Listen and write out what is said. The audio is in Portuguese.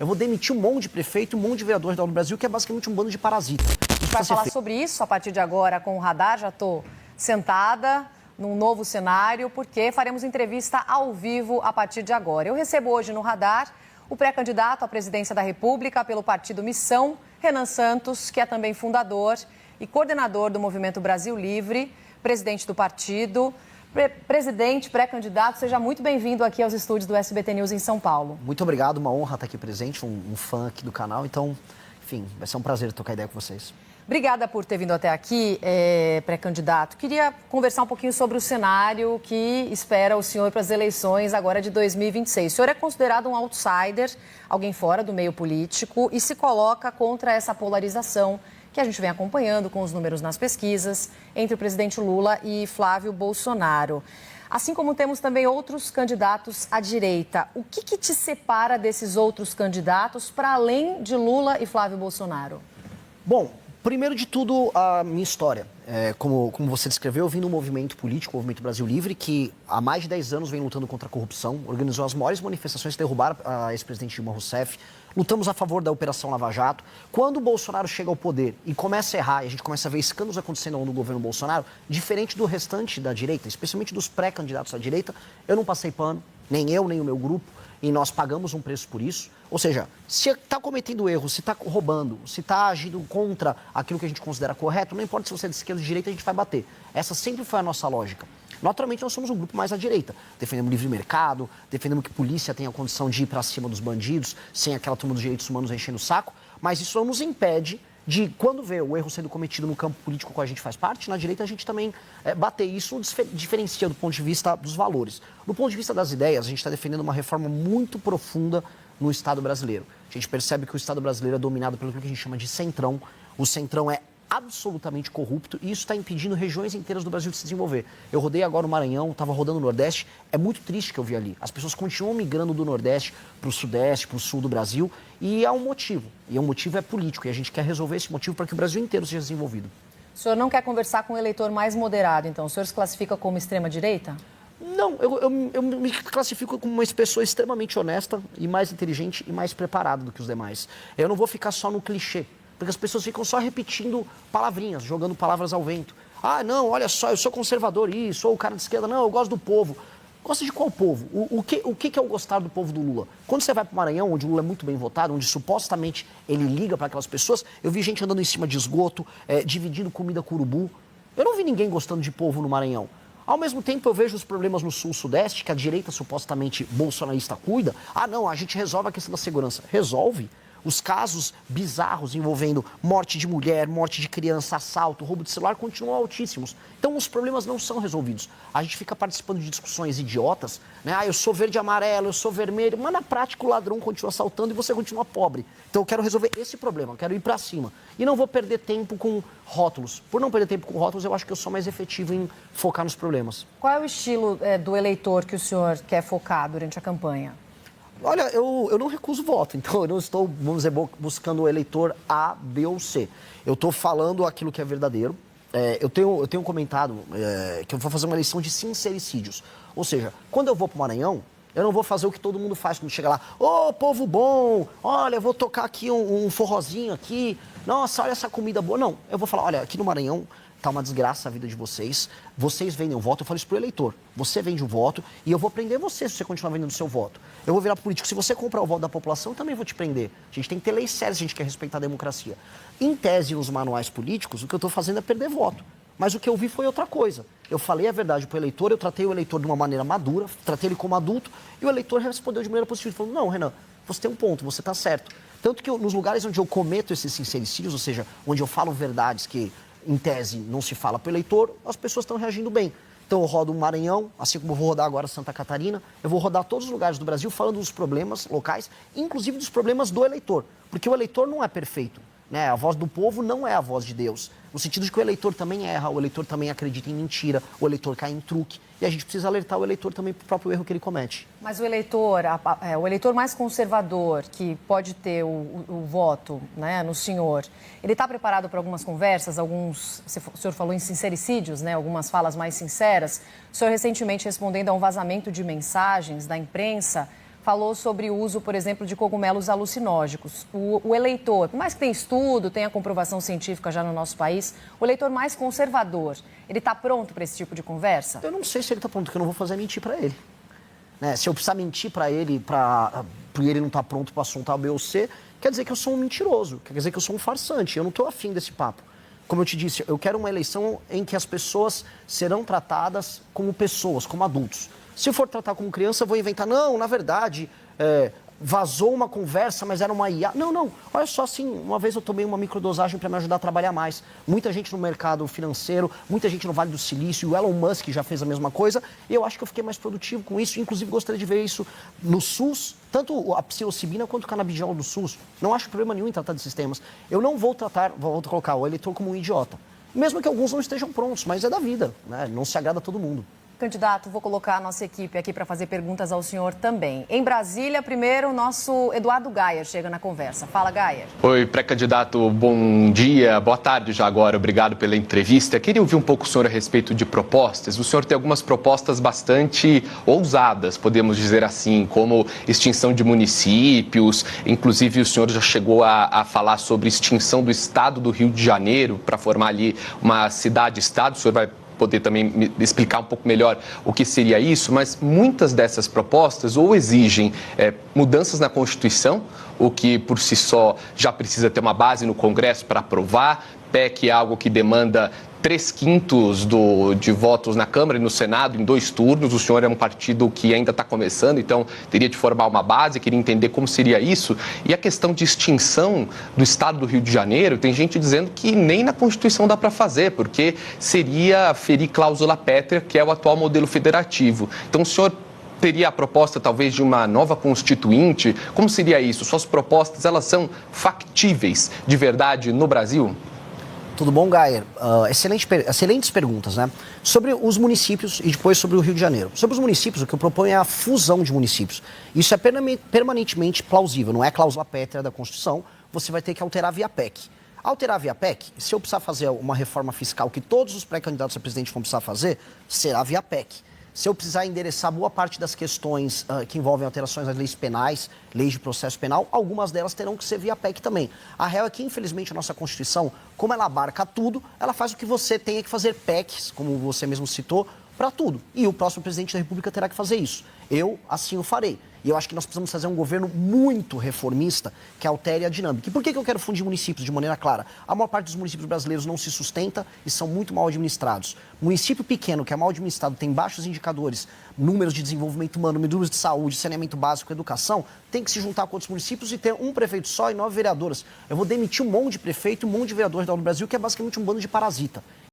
Eu vou demitir um monte de prefeito, um monte de vereador do Brasil, que é basicamente um bando de parasitas. Para falar sobre isso, a partir de agora, com o Radar, já estou sentada num novo cenário, porque faremos entrevista ao vivo a partir de agora. Eu recebo hoje no Radar o pré-candidato à presidência da República pelo partido Missão, Renan Santos, que é também fundador e coordenador do Movimento Brasil Livre, presidente do partido. Presidente, pré-candidato, seja muito bem-vindo aqui aos estúdios do SBT News em São Paulo. Muito obrigado, uma honra estar aqui presente, um fã aqui do canal. Então, enfim, vai ser um prazer trocar ideia com vocês. Obrigada por ter vindo até aqui, pré-candidato. Queria conversar um pouquinho sobre o cenário que espera o senhor para as eleições agora de 2026. O senhor é considerado um outsider, alguém fora do meio político, e se coloca contra essa polarização que a gente vem acompanhando com os números nas pesquisas entre o presidente Lula e Flávio Bolsonaro. Assim como temos também outros candidatos à direita. O que te separa desses outros candidatos para além de Lula e Flávio Bolsonaro? Bom, primeiro de tudo, a minha história. Como você descreveu, eu vim do movimento político, o Movimento Brasil Livre, que há mais de 10 anos vem lutando contra a corrupção, organizou as maiores manifestações que derrubaram a ex-presidente Dilma Rousseff, lutamos a favor da Operação Lava Jato. Quando o Bolsonaro chega ao poder e começa a errar, e a gente começa a ver escândalos acontecendo no governo Bolsonaro, diferente do restante da direita, especialmente dos pré-candidatos à direita, eu não passei pano, nem eu, nem o meu grupo, e nós pagamos um preço por isso. Ou seja, se está cometendo erro, se está roubando, se está agindo contra aquilo que a gente considera correto, não importa se você é de esquerda ou de direita, a gente vai bater. Essa sempre foi a nossa lógica. Naturalmente, nós somos um grupo mais à direita. Defendemos livre mercado, defendemos que a polícia tenha a condição de ir para cima dos bandidos, sem aquela turma dos direitos humanos enchendo o saco, mas isso não nos impede de, quando vê o erro sendo cometido no campo político que a gente faz parte, na direita a gente também bater. Isso diferencia do ponto de vista dos valores. Do ponto de vista das ideias, a gente está defendendo uma reforma muito profunda no Estado brasileiro. A gente percebe que o Estado brasileiro é dominado pelo que a gente chama de centrão. O centrão é absolutamente corrupto e isso está impedindo regiões inteiras do Brasil de se desenvolver. Eu rodei agora o Maranhão, estava rodando o Nordeste, é muito triste que eu vi ali. As pessoas continuam migrando do Nordeste para o Sudeste, para o Sul do Brasil e há um motivo. E o motivo é político e a gente quer resolver esse motivo para que o Brasil inteiro seja desenvolvido. O senhor não quer conversar com um eleitor mais moderado, então? O senhor se classifica como extrema-direita? Não, eu me classifico como uma pessoa extremamente honesta e mais inteligente e mais preparada do que os demais. Eu não vou ficar só no clichê. Porque as pessoas ficam só repetindo palavrinhas, jogando palavras ao vento. Ah, não, olha só, eu sou conservador, isso, sou o cara de esquerda. Não, eu gosto do povo. Gosta de qual povo? O que é o gostar do povo do Lula? Quando você vai para o Maranhão, onde o Lula é muito bem votado, onde supostamente ele liga para aquelas pessoas, eu vi gente andando em cima de esgoto, dividindo comida com urubu. Eu não vi ninguém gostando de povo no Maranhão. Ao mesmo tempo, eu vejo os problemas no Sul-Sudeste, que a direita supostamente bolsonarista cuida. Ah, não, a gente resolve a questão da segurança. Resolve. Os casos bizarros envolvendo morte de mulher, morte de criança, assalto, roubo de celular continuam altíssimos. Então os problemas não são resolvidos. A gente fica participando de discussões idiotas, né? Ah, eu sou verde e amarelo, eu sou vermelho, mas na prática o ladrão continua assaltando e você continua pobre. Então eu quero resolver esse problema, eu quero ir para cima. E não vou perder tempo com rótulos. Por não perder tempo com rótulos, eu acho que eu sou mais efetivo em focar nos problemas. Qual é o estilo do eleitor que o senhor quer focar durante a campanha? Olha, eu não recuso voto, então eu não estou, vamos dizer, buscando o eleitor A, B ou C. Eu estou falando aquilo que é verdadeiro. Eu tenho comentado que eu vou fazer uma eleição de sincericídios. Ou seja, quando eu vou para o Maranhão, eu não vou fazer o que todo mundo faz quando chega lá. Ô, povo bom, olha, eu vou tocar aqui um forrozinho aqui. Nossa, olha essa comida boa. Não, eu vou falar, olha, aqui no Maranhão tá uma desgraça a vida de vocês. Vocês vendem o voto, eu falo isso pro eleitor. Você vende o voto e eu vou prender você se você continuar vendendo o seu voto. Eu vou virar político. Se você comprar o voto da população, eu também vou te prender. A gente tem que ter leis sérias se a gente quer respeitar a democracia. Em tese, nos manuais políticos, o que eu estou fazendo é perder voto. Mas o que eu vi foi outra coisa. Eu falei a verdade pro eleitor, eu tratei o eleitor de uma maneira madura, tratei ele como adulto, e o eleitor respondeu de maneira positiva. Ele falou, não, Renan, você tem um ponto, você está certo. Tanto que nos lugares onde eu cometo esses sincericídios, ou seja, onde eu falo verdades que em tese não se fala para o eleitor, as pessoas estão reagindo bem. Então eu rodo o Maranhão, assim como eu vou rodar agora Santa Catarina, eu vou rodar todos os lugares do Brasil falando dos problemas locais, inclusive dos problemas do eleitor, porque o eleitor não é perfeito, né? A voz do povo não é a voz de Deus, no sentido de que o eleitor também erra, o eleitor também acredita em mentira, o eleitor cai em truque, e a gente precisa alertar o eleitor também para o próprio erro que ele comete. Mas o eleitor mais conservador, que pode ter o voto, né, no senhor, ele está preparado para algumas conversas, o senhor falou em sincericídios, né, algumas falas mais sinceras. O senhor recentemente respondendo a um vazamento de mensagens da imprensa, falou sobre o uso, por exemplo, de cogumelos alucinógenos. O eleitor, por mais que tenha estudo, tenha comprovação científica já no nosso país, o eleitor mais conservador, ele está pronto para esse tipo de conversa? Eu não sei se ele está pronto, porque eu não vou fazer mentir para ele. Né? Se eu precisar mentir para ele, porque ele não está pronto para assuntar B ou C, quer dizer que eu sou um mentiroso, quer dizer que eu sou um farsante. Eu não estou afim desse papo. Como eu te disse, eu quero uma eleição em que as pessoas serão tratadas como pessoas, como adultos. Se for tratar como criança, eu vou inventar, não, na verdade, vazou uma conversa, mas era uma IA. Não, olha só, assim, uma vez eu tomei uma microdosagem para me ajudar a trabalhar mais. Muita gente no mercado financeiro, muita gente no Vale do Silício, o Elon Musk já fez a mesma coisa, e eu acho que eu fiquei mais produtivo com isso, inclusive gostaria de ver isso no SUS, tanto a psilocibina quanto o canabidiol do SUS. Não acho problema nenhum em tratar de sistemas. Eu não vou colocar o eleitor como um idiota. Mesmo que alguns não estejam prontos, mas é da vida, né? Não se agrada a todo mundo. Candidato, vou colocar a nossa equipe aqui para fazer perguntas ao senhor também. Em Brasília, primeiro, o nosso Eduardo Gayer chega na conversa. Fala, Gayer. Oi, pré-candidato, bom dia, boa tarde já agora, obrigado pela entrevista. Queria ouvir um pouco o senhor a respeito de propostas. O senhor tem algumas propostas bastante ousadas, podemos dizer assim, como extinção de municípios, inclusive o senhor já chegou a falar sobre extinção do estado do Rio de Janeiro para formar ali uma cidade-estado. O senhor vai poder também me explicar um pouco melhor o que seria isso, mas muitas dessas propostas ou exigem mudanças na Constituição, o que por si só já precisa ter uma base no Congresso para aprovar. PEC é algo que demanda 3/5 de votos na Câmara e no Senado em 2 turnos. O senhor é um partido que ainda está começando, então teria de formar uma base, queria entender como seria isso. E a questão de extinção do estado do Rio de Janeiro, tem gente dizendo que nem na Constituição dá para fazer, porque seria ferir cláusula pétrea, que é o atual modelo federativo. Então o senhor teria a proposta talvez de uma nova constituinte? Como seria isso? Suas propostas, elas são factíveis de verdade no Brasil? Tudo bom, Gayer? Excelentes perguntas, né? Sobre os municípios e depois sobre o Rio de Janeiro. Sobre os municípios, o que eu proponho é a fusão de municípios. Isso é permanentemente plausível, não é cláusula pétrea da Constituição, você vai ter que alterar via PEC. Alterar via PEC, se eu precisar fazer uma reforma fiscal que todos os pré-candidatos a presidente vão precisar fazer, será via PEC. Se eu precisar endereçar boa parte das questões que envolvem alterações às leis penais, leis de processo penal, algumas delas terão que ser via PEC também. A real é que, infelizmente, a nossa Constituição, como ela abarca tudo, ela faz o que você tenha que fazer PECs, como você mesmo citou, para tudo. E o próximo presidente da República terá que fazer isso. Eu, assim, o farei. E eu acho que nós precisamos fazer um governo muito reformista que altere a dinâmica. E por que eu quero fundir municípios de maneira clara? A maior parte dos municípios brasileiros não se sustenta e são muito mal administrados. Município pequeno, que é mal administrado, tem baixos indicadores, números de desenvolvimento humano, números de saúde, saneamento básico, educação, tem que se juntar com outros municípios e ter um prefeito só e 9 vereadoras. Eu vou demitir um monte de prefeito e um monte de vereadores do Brasil, que é basicamente um bando de parasita.